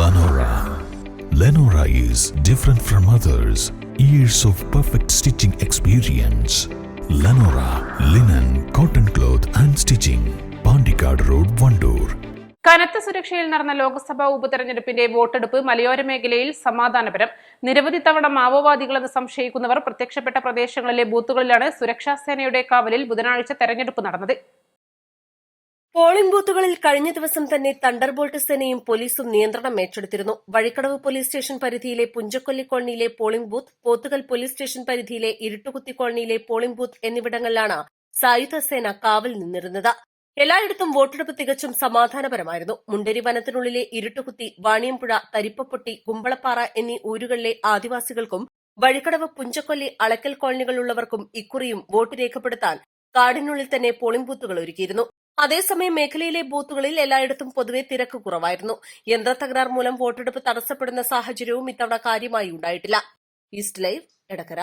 Lenora. Lenora is different from others. Years of perfect stitching experience. Lenora linen, cotton cloth and stitching. Pandikad Road, Vandoor. കനത്ത സുരക്ഷയിൽ നടന്ന ലോക്സഭാ ഉപതെരഞ്ഞെടുപ്പിന്റെ വോട്ടെടുപ്പ് മലയോര മേഖലയിൽ സമാധാനപരം. നിരവധി തവണ മാവോവാദികളെന്ന് സംശയിക്കുന്നവർ പ്രത്യക്ഷപ്പെട്ട പ്രദേശങ്ങളിലെ ബൂത്തുകളിലാണ് സുരക്ഷാ സേനയുടെ കാവലിൽ ബുധനാഴ്ച തെരഞ്ഞെടുപ്പ് നടന്നത്. പോളിംഗ് ബൂത്തുകളിൽ കഴിഞ്ഞ ദിവസം തന്നെ തണ്ടർബോൾട്ട് സേനയും പോലീസും നിയന്ത്രണം ഏറ്റെടുത്തിരുന്നു. വഴിക്കടവ് പോലീസ് സ്റ്റേഷൻ പരിധിയിലെ പുഞ്ചക്കൊല്ലി കോളനിയിലെ polling booth, Pothukal police station പരിധിയിലെ ഇരുട്ടുകുത്തി കോളനിയിലെ പോളിംഗ് ബൂത്ത് എന്നിവിടങ്ങളിലാണ് സായുധ സേന കാവൽ നിന്നിരുന്നത്. എല്ലായിടത്തും വോട്ടെടുപ്പ് തികച്ചും സമാധാനപരമായിരുന്നു. മുണ്ടരി വനത്തിനുള്ളിലെ ഇരുട്ടുകുത്തി, വാണിയമ്പുഴ, തരിപ്പപ്പൊട്ടി, കുമ്പളപ്പാറ എന്നീ ഊരുകളിലെ ആദിവാസികൾക്കും വഴിക്കടവ്, പുഞ്ചക്കൊല്ലി, അളക്കൽ കോളനികളുള്ളവർക്കും ഇക്കുറിയും വോട്ട് രേഖപ്പെടുത്താൻ കാടിനുള്ളിൽ തന്നെ പോളിംഗ് ബൂത്തുകൾ ഒരുക്കിയിരുന്നു. അതേസമയം മേഖലയിലെ ബൂത്തുകളിൽ എല്ലായിടത്തും പൊതുവെ തിരക്ക് കുറവായിരുന്നു. യന്ത്രത്തകരാർ മൂലം വോട്ടെടുപ്പ് തടസ്സപ്പെടുന്ന സാഹചര്യവും ഇത്തവണ കാര്യമായി ഉണ്ടായിട്ടില്ല. East live, Edakkara.